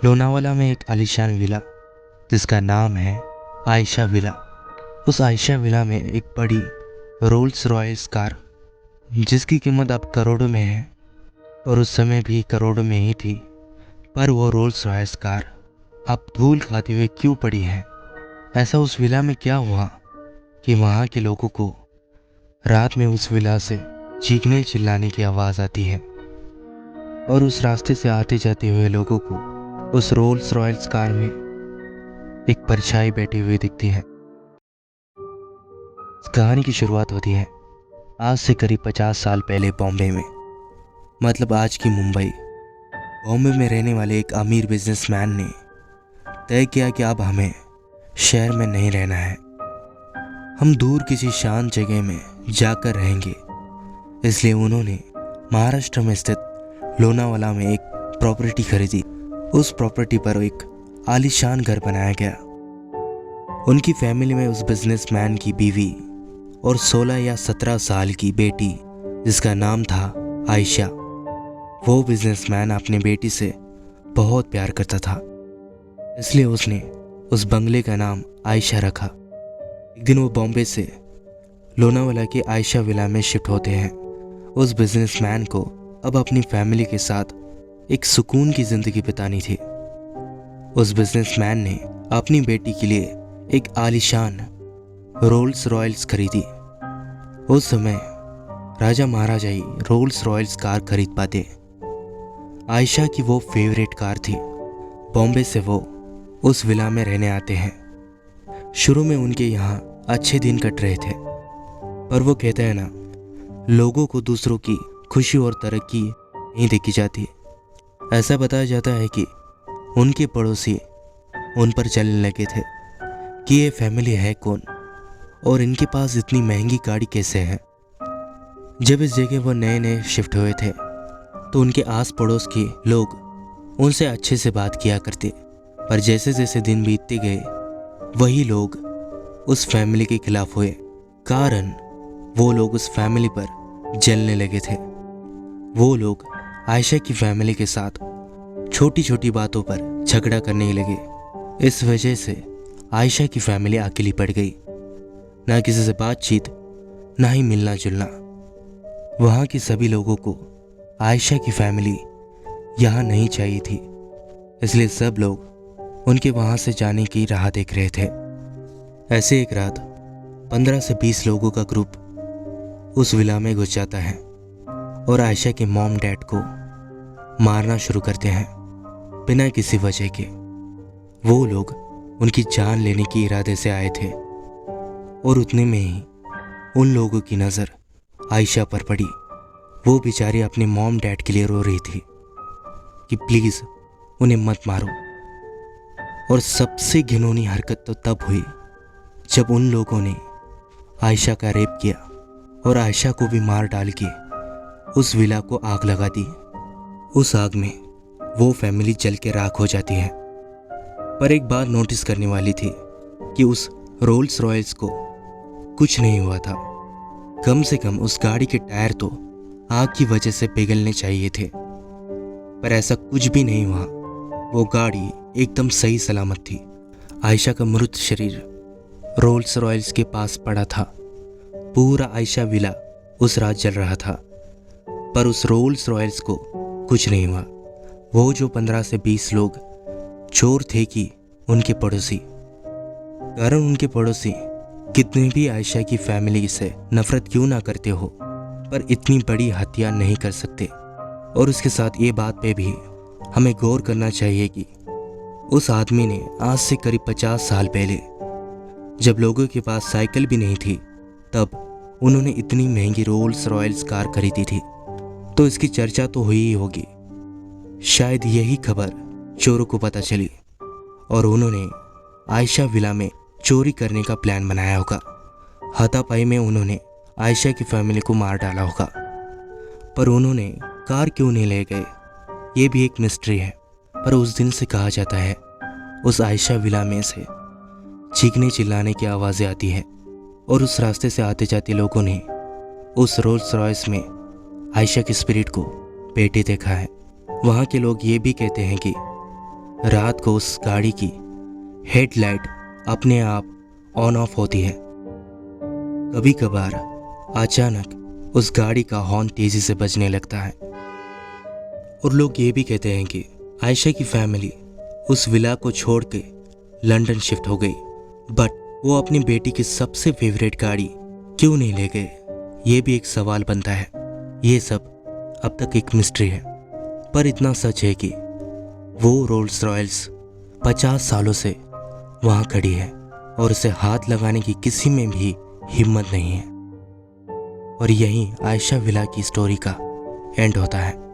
लोनावाला में एक आलीशान विला जिसका नाम है आयशा विला। उस आयशा विला में एक बड़ी रोल्स रॉयस कार जिसकी कीमत अब करोड़ों में है और उस समय भी करोड़ों में ही थी। पर वो रोल्स रॉयस कार अब धूल खाते हुए क्यों पड़ी है? ऐसा उस विला में क्या हुआ कि वहाँ के लोगों को रात में उस विला से चीखने चिल्लाने की आवाज़ आती है और उस रास्ते से आते जाते हुए लोगों को उस रोल्स रॉयस कार में एक परछाई बैठी हुई दिखती है। इस कहानी की शुरुआत होती है आज से करीब 50 साल पहले बॉम्बे में, मतलब आज की मुंबई। बॉम्बे में रहने वाले एक अमीर बिजनेसमैन ने तय किया कि अब हमें शहर में नहीं रहना है, हम दूर किसी शांत जगह में जाकर रहेंगे। इसलिए उन्होंने महाराष्ट्र में स्थित लोनावाला में एक प्रॉपर्टी खरीदी। उस प्रॉपर्टी पर एक आलीशान घर बनाया गया। उनकी फैमिली में उस बिजनेसमैन की बीवी और 16 या 17 साल की बेटी जिसका नाम था आयशा। वो बिजनेसमैन अपनी बेटी से बहुत प्यार करता था, इसलिए उसने उस बंगले का नाम आयशा रखा। एक दिन वो बॉम्बे से लोनावाला के आयशा विला में शिफ्ट होते हैं। उस बिजनेसमैन को अब अपनी फैमिली के साथ एक सुकून की ज़िंदगी बितानी थी। उस बिजनेसमैन ने अपनी बेटी के लिए एक आलीशान रोल्स रॉयल्स खरीदी। उस समय राजा महाराजा ही रोल्स रॉयल्स कार खरीद पाते। आयशा की वो फेवरेट कार थी। बॉम्बे से वो उस विला में रहने आते हैं। शुरू में उनके यहाँ अच्छे दिन कट रहे थे, पर वो कहते हैं ना, लोगों को दूसरों की खुशी और तरक्की नहीं देखी जाती। ऐसा बताया जाता है कि उनके पड़ोसी उन पर चलने लगे थे कि ये फैमिली है कौन और इनके पास इतनी महंगी गाड़ी कैसे है। जब इस जगह वो नए नए शिफ्ट हुए थे तो उनके आस पड़ोस के लोग उनसे अच्छे से बात किया करते, पर जैसे जैसे दिन बीतते गए वही लोग उस फैमिली के खिलाफ हुए। कारण वो लोग उस फैमिली पर जलने लगे थे। वो लोग आयशा की फैमिली के साथ छोटी छोटी बातों पर झगड़ा करने लगे। इस वजह से आयशा की फैमिली अकेली पड़ गई। ना किसी से बातचीत, ना ही मिलना जुलना। वहाँ के सभी लोगों को आयशा की फैमिली यहाँ नहीं चाहिए थी, इसलिए सब लोग उनके वहाँ से जाने की राह देख रहे थे। ऐसे एक रात 15 से 20 लोगों का ग्रुप उस विला में घुस जाता है और आयशा के मॉम डैड को मारना शुरू करते हैं बिना किसी वजह के। वो लोग उनकी जान लेने के इरादे से आए थे और उतने में ही उन लोगों की नज़र आयशा पर पड़ी। वो बेचारी अपने मॉम डैड के लिए रो रही थी कि प्लीज़ उन्हें मत मारो। और सबसे घिनौनी हरकत तो तब हुई जब उन लोगों ने आयशा का रेप किया और आयशा को भी मार डाल के उस विला को आग लगा दी। उस आग में वो फैमिली जल के राख हो जाती है। पर एक बात नोटिस करने वाली थी कि उस रोल्स रॉयल्स को कुछ नहीं हुआ था। कम से कम उस गाड़ी के टायर तो आग की वजह से पिघलने चाहिए थे, पर ऐसा कुछ भी नहीं हुआ। वो गाड़ी एकदम सही सलामत थी। आयशा का मृत शरीर रोल्स रॉयल्स के पास पड़ा था। पूरा आयशा विला उस रात जल रहा था, पर उस रोल्स रॉयल्स को कुछ नहीं हुआ। वो जो 15 से 20 लोग चोर थे कि उनके पड़ोसी, कारण उनके पड़ोसी कितने भी आयशा की फैमिली से नफरत क्यों ना करते हो, पर इतनी बड़ी हत्या नहीं कर सकते। और उसके साथ ये बात पे भी हमें गौर करना चाहिए कि उस आदमी ने आज से करीब 50 साल पहले, जब लोगों के पास साइकिल भी नहीं थी, तब उन्होंने इतनी महंगी रोल्स रॉयल्स कार खरीदी थी। तो इसकी चर्चा तो हुई ही होगी। शायद यही खबर चोरों को पता चली और उन्होंने आयशा विला में चोरी करने का प्लान बनाया होगा। हाथापाई में उन्होंने आयशा की फैमिली को मार डाला होगा, पर उन्होंने कार क्यों नहीं ले गए, ये भी एक मिस्ट्री है। पर उस दिन से कहा जाता है उस आयशा विला में से चीखने चिल्लाने की आवाज़ें आती हैं और उस रास्ते से आते जाते लोगों ने उस रोल्स रॉयस में आयशा की स्पिरिट को बैठे देखा है। वहाँ के लोग ये भी कहते हैं कि रात को उस गाड़ी की हेडलाइट अपने आप ऑन ऑफ होती है। कभी कभार अचानक उस गाड़ी का हॉर्न तेजी से बजने लगता है। और लोग ये भी कहते हैं कि आयशा की फैमिली उस विला को छोड़ के लंदन शिफ्ट हो गई, बट वो अपनी बेटी की सबसे फेवरेट गाड़ी क्यों नहीं ले गए, ये भी एक सवाल बनता है। ये सब अब तक एक मिस्ट्री है, पर इतना सच है कि वो रोल्स रॉयल्स 50 सालों से वहाँ खड़ी है और उसे हाथ लगाने की किसी में भी हिम्मत नहीं है। और यहीं आयशा विला की स्टोरी का एंड होता है।